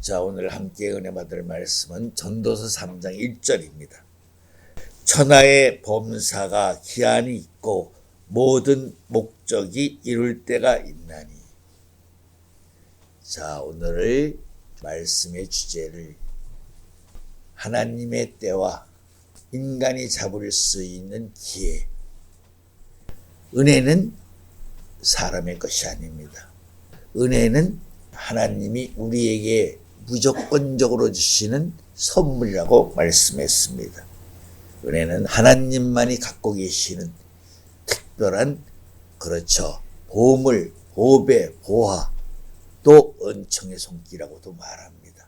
자, 오늘 함께 은혜 받을 말씀은 전도서 3장 1절입니다. 천하의 범사가 기한이 있고 모든 목적이 이룰 때가 있나니. 자, 오늘 말씀의 주제를 하나님의 때와 인간이 잡을 수 있는 기회. 은혜는 사람의 것이 아닙니다. 은혜는 하나님이 우리에게 무조건적으로 주시는 선물이라고 말씀했습니다. 은혜는 하나님만이 갖고 계시는 특별한, 보물, 보배, 보화, 또 은총의 손길이라고도 말합니다.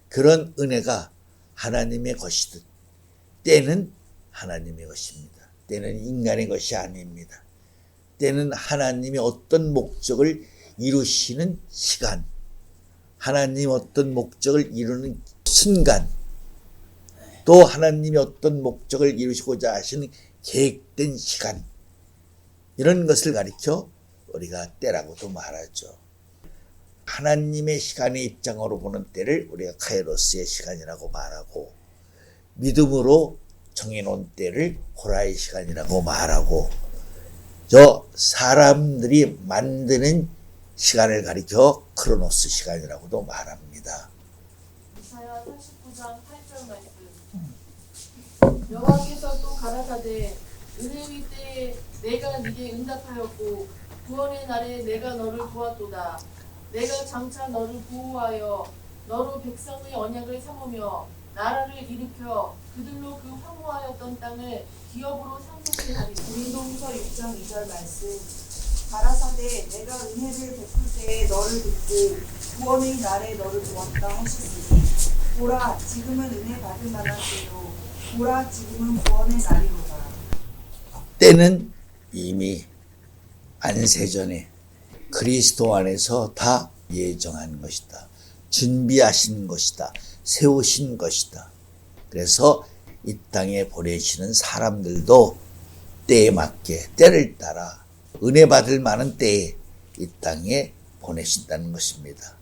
그런 은혜가 하나님의 것이듯 때는 하나님의 것입니다. 때는 인간의 것이 아닙니다. 때는 하나님이 어떤 목적을 이루시는 시간, 하나님 어떤 목적을 이루는 순간, 또 하나님이 어떤 목적을 이루시고자 하시는 계획된 시간, 이런 것을 가리켜 우리가 때라고도 말하죠. 하나님의 시간의 입장으로 보는 때를 우리가 카이로스의 시간이라고 말하고, 믿음으로 정해놓은 때를 호라의 시간이라고 말하고, 사람들이 만드는 시간을 가리켜 크로노스 시간이라고도 말합니다. 이사야 39장 8절 말씀. 여호와께서 또 가라사대 은혜의 때에 내가 네게 응답하였고 구원의 날에 내가 너를 도왔도다. 내가 장차 너를 보호하여 너로 백성의 언약을 삼으며 나라를 일으켜 그들로 그 황무하였던 땅을 기업으로 상속케 하리라. 고린도후서 6장 2절 말씀. 가라사대 내가 은혜를 베풀 때에 너를 돕고 구원의 날에 너를 도왔다 하셨으니 보라 지금은 은혜 받을 만한 때요 보라 지금은 구원의 날이로다. 때는 이미 안세전에 그리스도 안에서 다 예정한 것이다. 준비하신 것이다. 세우신 것이다. 그래서 이 땅에 보내시는 사람들도 때에 맞게 때를 따라 은혜 받을 만한 때에 이 땅에 보내신다는 것입니다.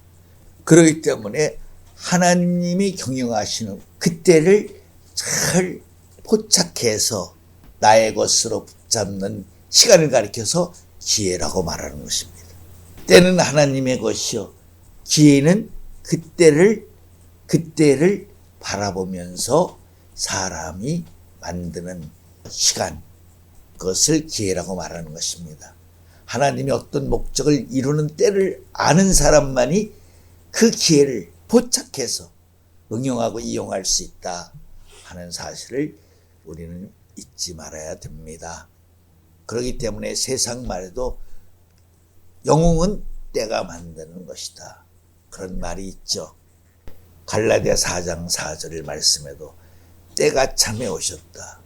그렇기 때문에 하나님이 경영하시는 그때를 잘 포착해서 나의 것으로 붙잡는 시간을 가리켜서 기회라고 말하는 것입니다. 때는 하나님의 것이요 기회는 그때를 바라보면서 사람이 만드는 시간, 그것을 기회라고 말하는 것입니다. 하나님이 어떤 목적을 이루는 때를 아는 사람만이 그 기회를 포착해서 응용하고 이용할 수 있다 하는 사실을 우리는 잊지 말아야 됩니다. 그렇기 때문에 세상 말에도 영웅은 때가 만드는 것이다, 그런 말이 있죠. 갈라디아 4장 4절의 말씀에도 때가 참에 오셨다.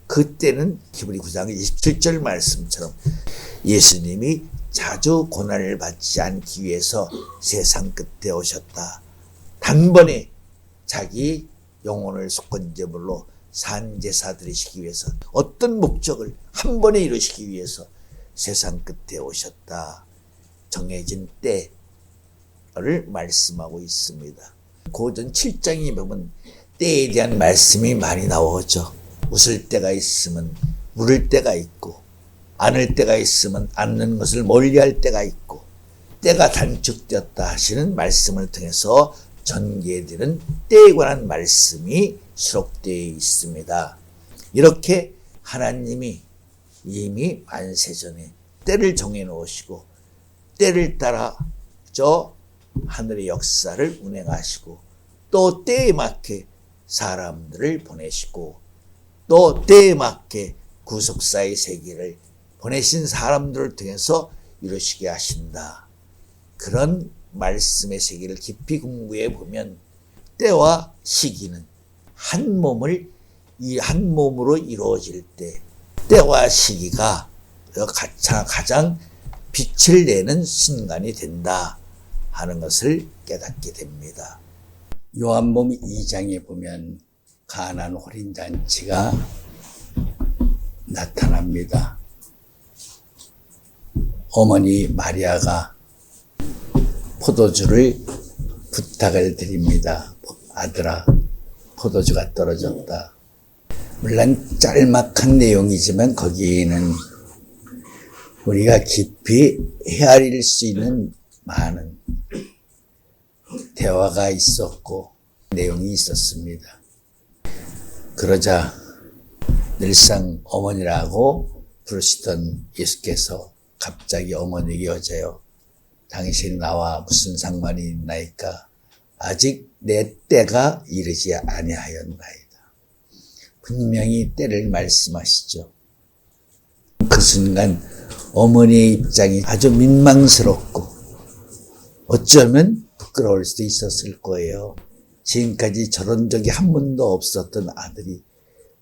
그때는 히브리 9장 27절 말씀처럼 예수님이 자주 고난을 받지 않기 위해서 세상 끝에 오셨다. 단번에 자기 영혼을 속건제물로 산제사 드리시기 위해서 어떤 목적을 한 번에 이루시기 위해서 세상 끝에 오셨다. 정해진 때를 말씀하고 있습니다. 고전 7장에 보면 때에 대한 말씀이 많이 나오죠. 웃을 때가 있으면 울을 때가 있고, 안을 때가 있으면 안는 것을 멀리할 때가 있고, 때가 단축되었다 하시는 말씀을 통해서 전개되는 때에 관한 말씀이 수록되어 있습니다. 이렇게 하나님이 이미 만세전에 때를 정해놓으시고 때를 따라 하늘의 역사를 운행하시고 또 때에 맞게 사람들을 보내시고 또 때에 맞게 구속사의 세계를 보내신 사람들을 통해서 이루시게 하신다. 그런 말씀의 세계를 깊이 공부해 보면 때와 시기는 한 몸으로 이루어질 때 때와 시기가 가장 빛을 내는 순간이 된다 하는 것을 깨닫게 됩니다. 요한복음 2장에 보면 가나안 혼인잔치가 나타납니다. 어머니 마리아가 포도주를 부탁을 드립니다. 아들아, 포도주가 떨어졌다. 물론 짤막한 내용이지만 거기에는 우리가 깊이 헤아릴 수 있는 많은 대화가 있었고 내용이 있었습니다. 그러자 늘상 어머니라고 부르시던 예수께서 갑자기 어머니에게 여자여, 당신이 나와 무슨 상관이 있나이까? 아직 내 때가 이르지 아니하였나이다. 분명히 때를 말씀하시죠. 그 순간 어머니의 입장이 아주 민망스럽고 어쩌면 부끄러울 수도 있었을 거예요. 지금까지 저런 적이 한 번도 없었던 아들이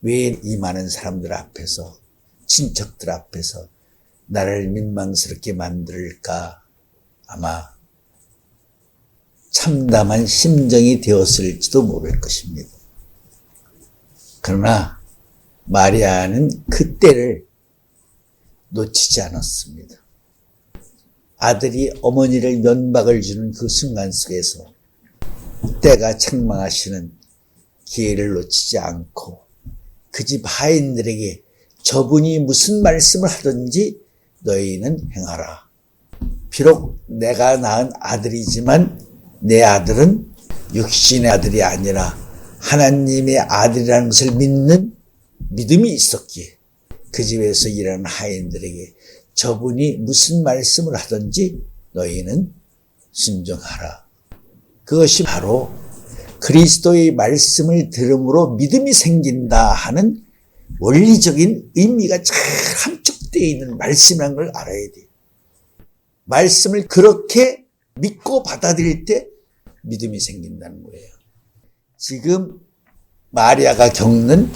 왜 이 많은 사람들 앞에서, 친척들 앞에서 나를 민망스럽게 만들까? 아마 참담한 심정이 되었을지도 모를 것입니다. 그러나 마리아는 그 때를 놓치지 않았습니다. 아들이 어머니를 면박을 주는 그 순간 속에서 때가 책망하시는 기회를 놓치지 않고 그 집 하인들에게 저분이 무슨 말씀을 하든지 너희는 행하라. 비록 내가 낳은 아들이지만 내 아들은 육신의 아들이 아니라 하나님의 아들이라는 것을 믿는 믿음이 있었기에 그 집에서 일하는 하인들에게 저분이 무슨 말씀을 하든지 너희는 순종하라. 그것이 바로 그리스도의 말씀을 들음으로 믿음이 생긴다 하는 원리적인 의미가 잘 함축되어 있는 말씀이라는 걸 알아야 돼요. 말씀을 그렇게 믿고 받아들일 때 믿음이 생긴다는 거예요. 지금 마리아가 겪는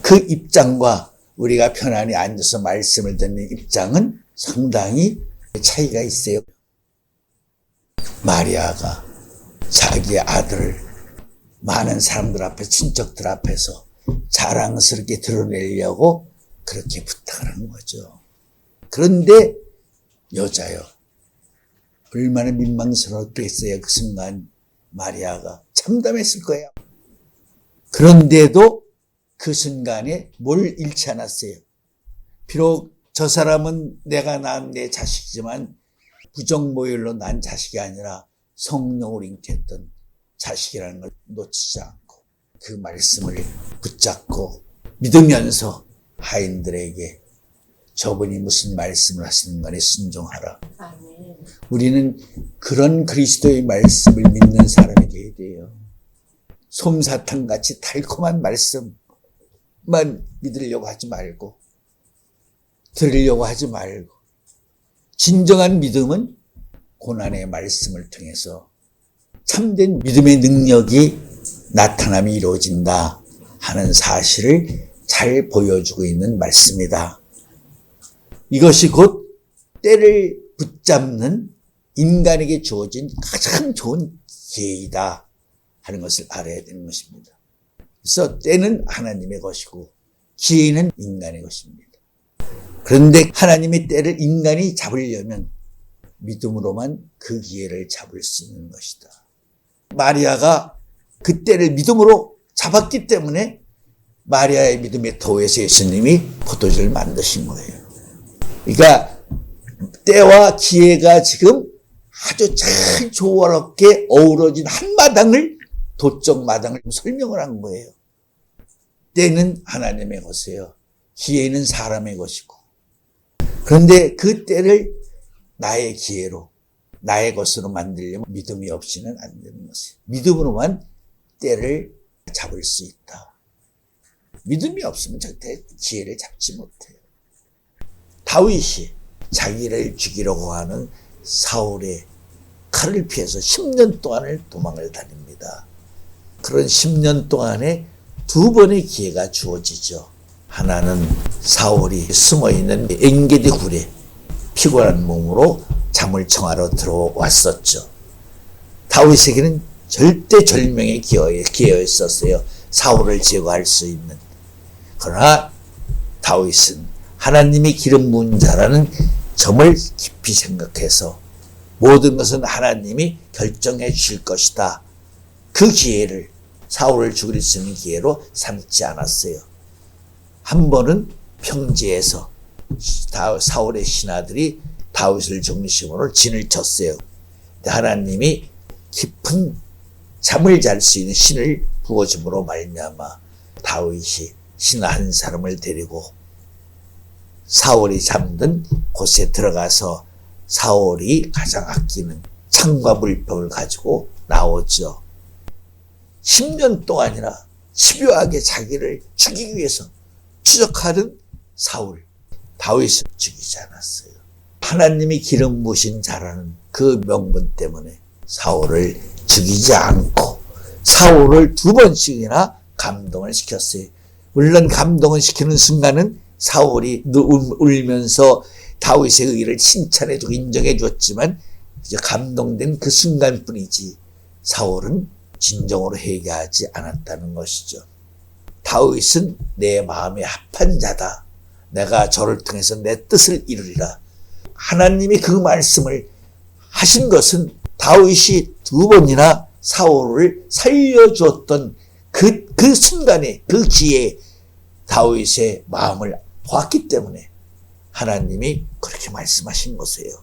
그 입장과 우리가 편안히 앉아서 말씀을 듣는 입장은 상당히 차이가 있어요. 마리아가 자기의 아들을 많은 사람들 앞에, 친척들 앞에서 자랑스럽게 드러내려고 그렇게 부탁을 하는 거죠. 그런데 여자요, 얼마나 민망스럽겠어요. 그 순간 마리아가 참담했을 거예요. 그런데도 그 순간에 뭘 잃지 않았어요. 비록 저 사람은 내가 낳은 내 자식이지만 부정모율로 난 자식이 아니라 성령을 잉태했던 자식이라는 걸 놓치지 않고 그 말씀을 붙잡고 믿으면서 하인들에게 저분이 무슨 말씀을 하시는 간에 순종하라. 아멘. 우리는 그런 그리스도의 말씀을 믿는 사람이 되어야 돼요. 솜사탕같이 달콤한 말씀만 믿으려고 하지 말고, 들으려고 하지 말고, 진정한 믿음은 고난의 말씀을 통해서 참된 믿음의 능력이 나타남이 이루어진다 하는 사실을 잘 보여주고 있는 말씀이다. 이것이 곧 때를 붙잡는 인간에게 주어진 가장 좋은 기회이다 하는 것을 알아야 되는 것입니다. 그래서 때는 하나님의 것이고 기회는 인간의 것입니다. 그런데 하나님의 때를 인간이 잡으려면 믿음으로만 그 기회를 잡을 수 있는 것이다. 마리아가 그 때를 믿음으로 잡았기 때문에 마리아의 믿음에 더해서 예수님이 포도주를 만드신 거예요. 그러니까 때와 기회가 지금 아주 잘 조화롭게 어우러진 한 마당을, 도적 마당을 설명을 한 거예요. 때는 하나님의 것이에요. 기회는 사람의 것이고. 그런데 그 때를 나의 기회로, 나의 것으로 만들려면 믿음이 없이는 안 되는 것이에요. 믿음으로만 때를 잡을 수 있다. 믿음이 없으면 절대 기회를 잡지 못해요. 다윗이 자기를 죽이려고 하는 사울의 칼을 피해서 10년 동안을 도망을 다닙니다. 그런 10년 동안에 두 번의 기회가 주어지죠. 하나는 사울이 숨어있는 엔게디 굴에 피곤한 몸으로 잠을 청하러 들어왔었죠. 다윗에게는 절대절명의 기회였었어요. 사울을 제거할 수 있는. 그러나 다윗은 하나님의 기름 부은 자라는 점을 깊이 생각해서 모든 것은 하나님이 결정해 주실 것이다. 그 기회를 사울을 죽일 수 있는 기회로 삼지 않았어요. 한 번은 평지에서 사울의 신하들이 다윗을 중심으로 진을 쳤어요. 하나님이 깊은 잠을 잘 수 있는 신을 부어줌으로 말미암아 다윗이 신하 한 사람을 데리고 사울이 잠든 곳에 들어가서 사울이 가장 아끼는 창과 물병을 가지고 나오죠. 10년 동안이나 집요하게 자기를 죽이기 위해서 추적하는 사울, 다윗을 죽이지 않았어요. 하나님이 기름 부으신 자라는 그 명분 때문에 사울을 죽이지 않고 사울을 2번씩이나 감동을 시켰어요. 물론 감동을 시키는 순간은 사울이 울면서 다윗의 의를 칭찬해주고 인정해 주었지만 이제 감동된 그 순간뿐이지 사울은 진정으로 회개하지 않았다는 것이죠. 다윗은 내 마음에 합한 자다. 내가 저를 통해서 내 뜻을 이루리라. 하나님이 그 말씀을 하신 것은 다윗이 2번이나 사울을 살려주었던 그 순간에 그 기회에 다윗의 마음을 보았기 때문에 하나님이 그렇게 말씀하신 것이에요.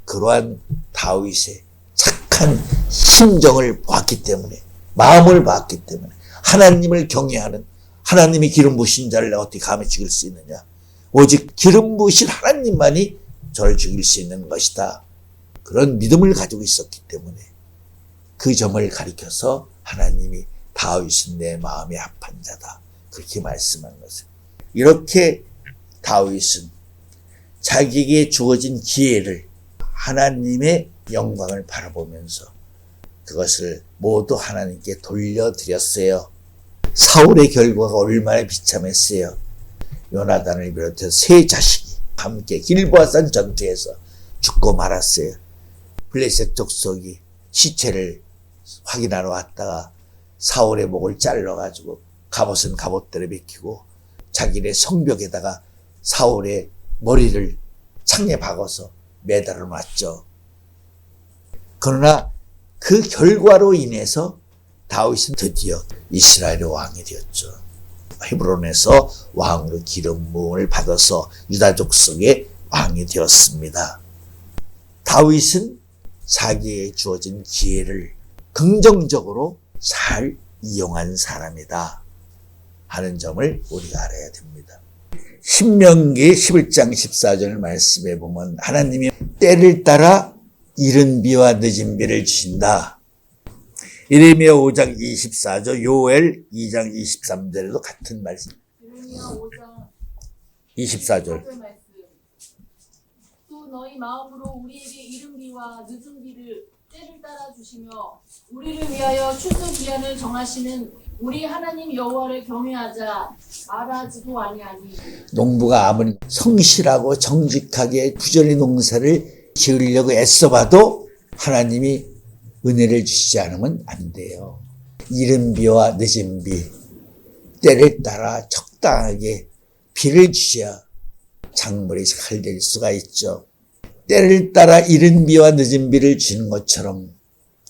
그러한 다윗의 착한 심정을 보았기 때문에, 마음을 봤기 때문에, 하나님을 경외하는, 하나님이 기름 부으신 자를 내가 어떻게 감히 죽일 수 있느냐. 오직 기름 부으신 하나님만이 저를 죽일 수 있는 것이다. 그런 믿음을 가지고 있었기 때문에 그 점을 가리켜서 하나님이 다윗은 내 마음에 합한 자다. 그렇게 말씀한 것을. 이렇게 다윗은 자기에게 주어진 기회를 하나님의 영광을 바라보면서 그것을 모두 하나님께 돌려드렸어요. 사울의 결과가 얼마나 비참했어요. 요나단을 비롯해서 3 자식이 함께 길보아산 전투에서 죽고 말았어요. 블레셋 족속이 시체를 확인하러 왔다가 사울의 목을 잘라가지고 갑옷은 갑옷대로 베끼고 자기네 성벽에다가 사울의 머리를 창에 박아서 매달아 놨죠. 그러나 그 결과로 인해서 다윗은 드디어 이스라엘의 왕이 되었죠. 헤브론에서 왕으로 기름 부음을 받아서 유다 족속의 왕이 되었습니다. 다윗은 자기에게 주어진 기회를 긍정적으로 잘 이용한 사람이다 하는 점을 우리가 알아야 됩니다. 신명기 11장 14절 말씀에 보면 하나님이 때를 따라 이른 비와 늦은 비를 주신다. 예레미야 5장 24절, 요엘 2장 23절에도 같은 말씀. 예레미야 5장 24절. 또 너희 마음으로 우리에게 이른 비와 늦은 비를 때를 따라 주시며 우리를 위하여 추수 기한을 정하시는 우리 하나님 여호와를 경외하자 말하지도 아니하니. 농부가 아무리 성실하고 정직하게 부지런히 농사를 지으려고 애써봐도 하나님이 은혜를 주시지 않으면 안 돼요. 이른 비와 늦은 비, 때를 따라 적당하게 비를 주셔야 작물이 잘 될 수가 있죠. 때를 따라 이른 비와 늦은 비를 주는 것처럼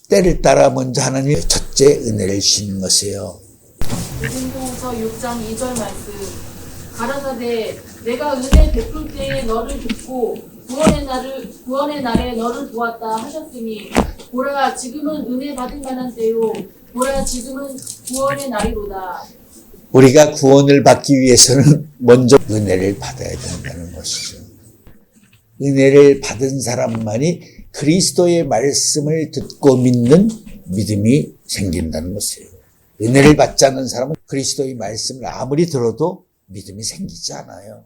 때를 따라 먼저 하나님의 첫째 은혜를 주시는 것이에요. 고린도후서 6장 2절 말씀. 가라사대 내가 은혜 베풀 때에 너를 듣고 구원의 날에 너를 도왔다 하셨으니 보라 지금은 은혜 받을 만한 때요 보라 지금은 구원의 날이로다. 우리가 구원을 받기 위해서는 먼저 은혜를 받아야 된다는 것이죠. 은혜를 받은 사람만이 그리스도의 말씀을 듣고 믿는 믿음이 생긴다는 것이에요. 은혜를 받지 않는 사람은 그리스도의 말씀을 아무리 들어도 믿음이 생기지 않아요.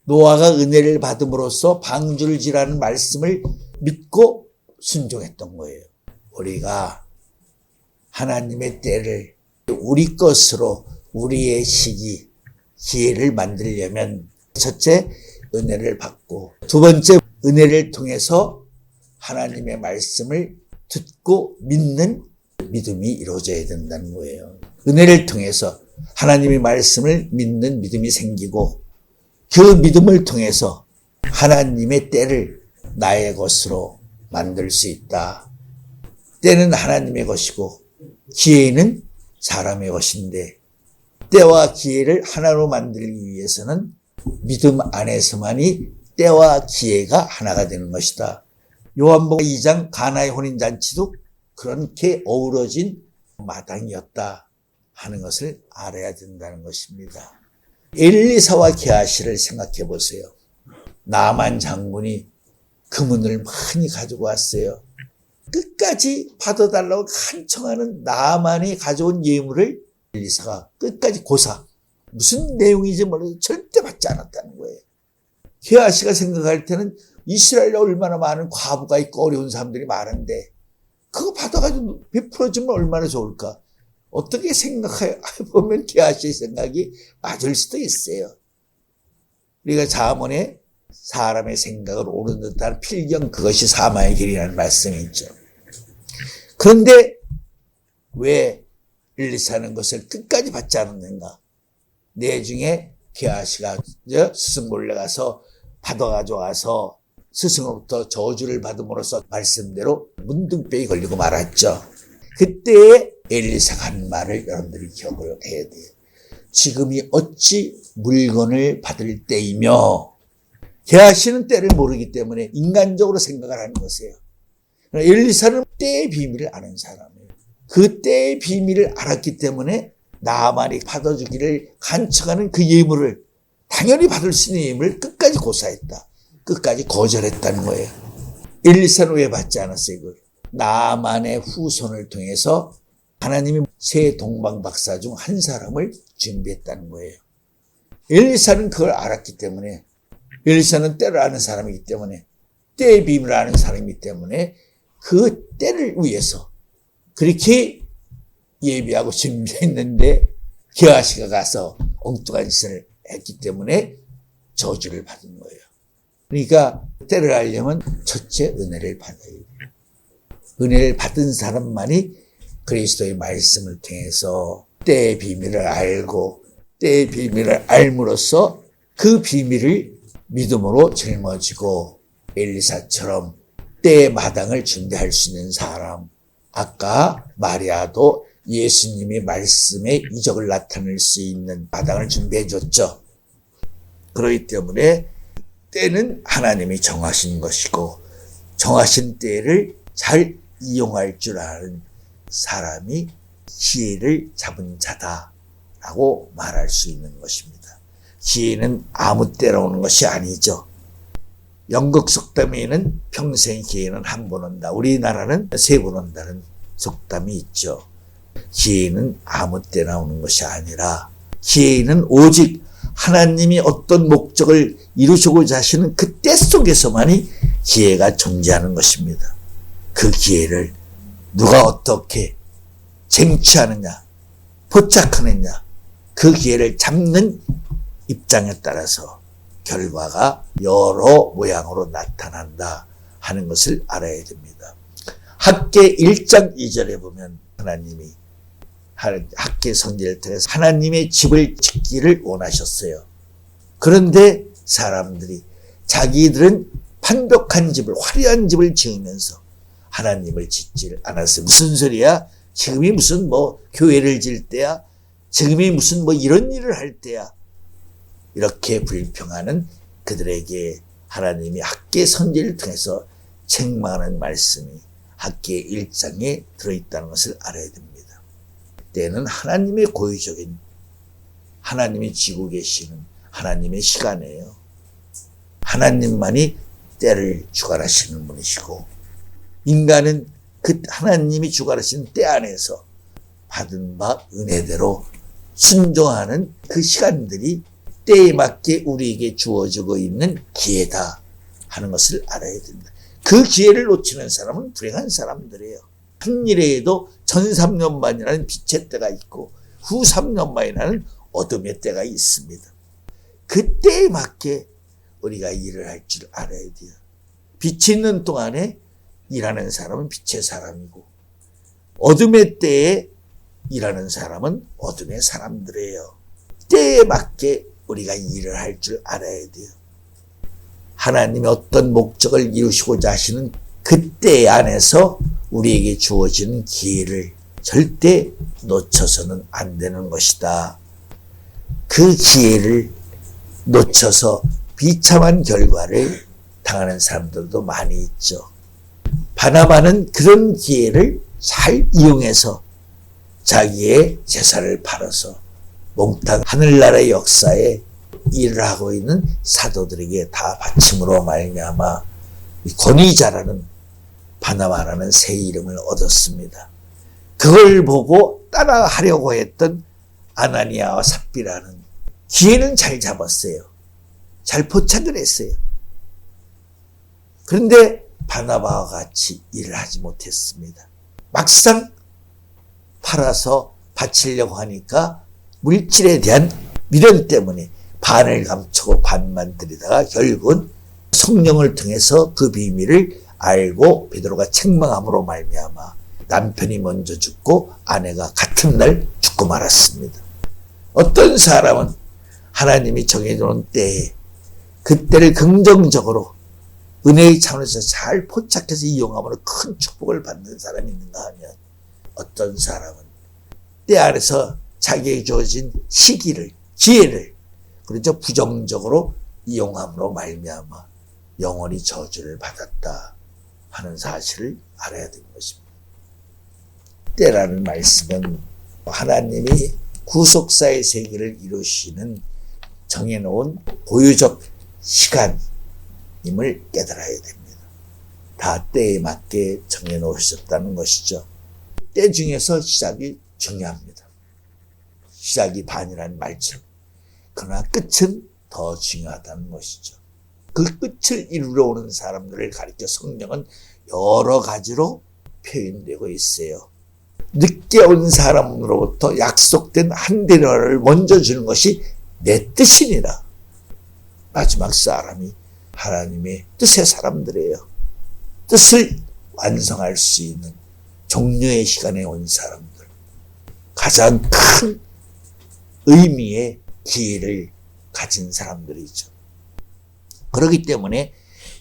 노아가 은혜를 받음으로써 방주를 말씀을 믿고 순종했던 거예요. 우리가 하나님의 때를 우리 것으로 우리의 시기, 기회를 만들려면 첫째, 은혜를 받고 두 번째, 은혜를 통해서 하나님의 말씀을 듣고 믿는 믿음이 이루어져야 된다는 거예요. 은혜를 통해서 하나님의 말씀을 믿는 믿음이 생기고 그 믿음을 통해서 하나님의 때를 나의 것으로 만들 수 있다. 때는 하나님의 것이고 기회는 사람의 것인데 때와 기회를 하나로 만들기 위해서는 믿음 안에서만이 때와 기회가 하나가 되는 것이다. 요한복음 2장 가나의 혼인잔치도 그렇게 어우러진 마당이었다 하는 것을 알아야 된다는 것입니다. 엘리사와 게하시를 생각해 보세요. 나만 장군이 금은을 많이 가지고 왔어요. 끝까지 받아달라고 간청하는 나만이 가져온 예물을 엘리사가 끝까지 고사. 무슨 내용인지 몰라도 절대 받지 않았다는 거예요. 게하시가 생각할 때는 이스라엘에 얼마나 많은 과부가 있고 어려운 사람들이 많은데 그거 받아가지고 베풀어주면 얼마나 좋을까. 어떻게 생각해보면 게하시의 생각이 맞을 수도 있어요. 우리가 잠언에 사람의 생각을 옳은 듯한 필경 그것이 사마의 길이라는 말씀이 있죠. 그런데 왜 엘리사는 것을 끝까지 받지 않았는가? 내중에 게하시가 스승 몰래 가서 받아가지고 와서 스승으로부터 저주를 받음으로써 말씀대로 문둥병이 걸리고 말았죠. 그때에 엘리사가 한 말을 여러분들이 기억을 해야 돼요. 지금이 어찌 물건을 받을 때이며, 게하시는 때를 모르기 때문에 인간적으로 생각을 하는 것이에요. 엘리사는 때의 비밀을 아는 사람이에요. 그 때의 비밀을 알았기 때문에 나만이 받아주기를 간청하는 그 예물을, 당연히 받을 수 있는 예물을 끝까지 고사했다. 끝까지 거절했다는 거예요. 엘리사는 왜 받지 않았어요? 이걸? 나만의 후손을 통해서 하나님이 세 동방박사 중 한 사람을 준비했다는 거예요. 엘리사는 그걸 알았기 때문에, 엘리사는 때를 아는 사람이기 때문에, 때의 비밀을 아는 사람이기 때문에 그 때를 위해서 그렇게 예비하고 준비했는데 게하시가 가서 엉뚱한 짓을 했기 때문에 저주를 받은 거예요. 그러니까 때를 알려면 첫째 은혜를 받아야 돼요. 은혜를 받은 사람만이 그리스도의 말씀을 통해서 때의 비밀을 알고 때의 비밀을 알므로써 그 비밀을 믿음으로 짊어지고 엘리사처럼 때의 마당을 준비할 수 있는 사람. 아까 마리아도 예수님의 말씀에 이적을 나타낼 수 있는 마당을 준비해 줬죠. 그렇기 때문에 때는 하나님이 정하신 것이고 정하신 때를 잘 이용할 줄 아는 사람이 기회를 잡은 자다라고 말할 수 있는 것입니다. 기회는 아무 때나 오는 것이 아니죠. 영국 속담에는 평생 기회는 한 번 온다. 우리나라는 세 번 온다는 속담이 있죠. 기회는 아무 때나 오는 것이 아니라 기회는 오직 하나님이 어떤 목적을 이루시고자 하시는 그 때 속에서만이 기회가 존재하는 것입니다. 그 기회를 누가 어떻게 쟁취하느냐, 포착하느냐, 그 기회를 잡는 입장에 따라서 결과가 여러 모양으로 나타난다 하는 것을 알아야 됩니다. 학계 1장 2절에 보면 하나님이 학계 선지를 통해서 하나님의 집을 짓기를 원하셨어요. 그런데 사람들이 자기들은 판벽한 집을, 화려한 집을 지으면서 하나님을 짓지를 않았어요. 무슨 소리야? 지금이 무슨 교회를 지을 때야? 지금이 무슨 이런 일을 할 때야? 이렇게 불평하는 그들에게 하나님이 학계 선지를 통해서 책망하는 말씀이 학계 1장에 들어있다는 것을 알아야 됩니다. 때는 하나님의 고유적인, 하나님이 지고 계시는 하나님의 시간이에요. 하나님만이 때를 주관하시는 분이시고 인간은 그 하나님이 주관하시는 때 안에서 받은 바 은혜대로 순종하는 그 시간들이 때에 맞게 우리에게 주어지고 있는 기회다 하는 것을 알아야 됩니다. 그 기회를 놓치는 사람은 불행한 사람들이에요. 한 일에도 전 3년만이라는 빛의 때가 있고 후 3년만이라는 어둠의 때가 있습니다. 그 때에 맞게 우리가 일을 할 줄 알아야 돼요. 빛이 있는 동안에 일하는 사람은 빛의 사람이고 어둠의 때에 일하는 사람은 어둠의 사람들이에요. 때에 맞게 우리가 일을 할 줄 알아야 돼요. 하나님이 어떤 목적을 이루시고자 하시는 그때 안에서 우리에게 주어지는 기회를 절대 놓쳐서는 안 되는 것이다. 그 기회를 놓쳐서 비참한 결과를 당하는 사람들도 많이 있죠. 바나바는 그런 기회를 잘 이용해서 자기의 재산을 팔아서 몽땅 하늘나라의 역사에 일을 하고 있는 사도들에게 다 바침으로 말미암아 권위자라는 바나바라는 새 이름을 얻었습니다. 그걸 보고 따라하려고 했던 아나니아와 삽비라는 기회는 잘 잡았어요. 잘 포착을 했어요. 그런데 바나바와 같이 일을 하지 못했습니다. 막상 팔아서 바치려고 하니까 물질에 대한 미련 때문에 반을 감추고 반만 들이다가 결국은 성령을 통해서 그 비밀을 알고 베드로가 책망함으로 말미암아 남편이 먼저 죽고 아내가 같은 날 죽고 말았습니다. 어떤 사람은 하나님이 정해놓은 때에 그때를 긍정적으로 은혜의 차원에서 잘 포착해서 이용하면 큰 축복을 받는 사람이 있는가 하면 어떤 사람은 때 안에서 자기에게 주어진 시기를, 기회를 그렇죠 부정적으로 이용함으로 말미암아 영원히 저주를 받았다 하는 사실을 알아야 되는 것입니다. 때라는 말씀은 하나님이 구속사의 세계를 이루시는 정해놓은 고유적 시간임을 깨달아야 됩니다. 다 때에 맞게 정해놓으셨다는 것이죠. 때 중에서 시작이 중요합니다. 시작이 반이라는 말처럼. 그러나 끝은 더 중요하다는 것이죠. 그 끝을 이루러 오는 사람들을 가리켜 성경은 여러 가지로 표현되고 있어요. 늦게 온 사람으로부터 약속된 한 데나를 먼저 주는 것이 내 뜻이니라. 마지막 사람이 하나님의 뜻의 사람들이에요. 뜻을 완성할 수 있는 종료의 시간에 온 사람들. 가장 큰 의미의 기회를 가진 사람들이죠. 그렇기 때문에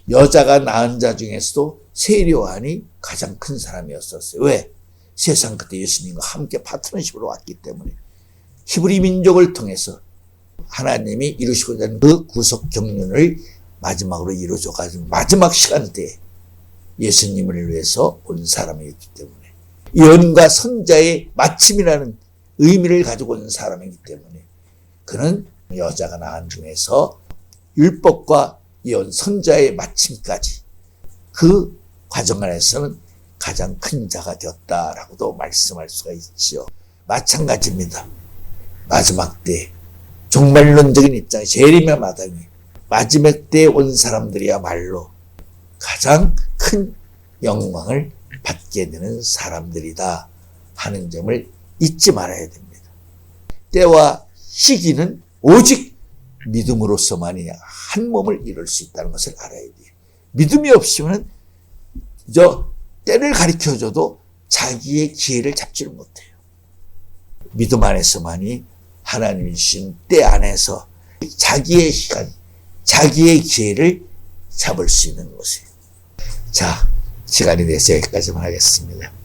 여자가 낳은 자 중에서도 세례요한이 가장 큰 사람이었었어요. 왜? 세상 그때 예수님과 함께 파트너십으로 왔기 때문에 히브리 민족을 통해서 하나님이 이루시고자 하는 그 구속 경륜을 마지막으로 이루어져가지고 마지막 시간대에 예수님을 위해서 온 사람이었기 때문에 예언과 선자의 마침이라는 의미를 가지고 온 사람이기 때문에 그는 여자가 낳은 중에서 율법과 예언 선자의 마침까지 그 과정 안에서는 가장 큰 자가 되었다라고도 말씀할 수가 있지요. 마찬가지입니다. 마지막 때 종말론적인 입장 재림의 마당에 마지막 때에 온 사람들이야말로 가장 큰 영광을 받게 되는 사람들이다 하는 점을 잊지 말아야 됩니다. 때와 시기는 오직 믿음으로서만이 한 몸을 이룰 수 있다는 것을 알아야 돼요. 믿음이 없으면 때를 가르쳐줘도 자기의 기회를 잡지를 못해요. 믿음 안에서만이 하나님이 주신 때 안에서 자기의 시간, 자기의 기회를 잡을 수 있는 것이에요. 자, 시간이 돼서 여기까지만 하겠습니다.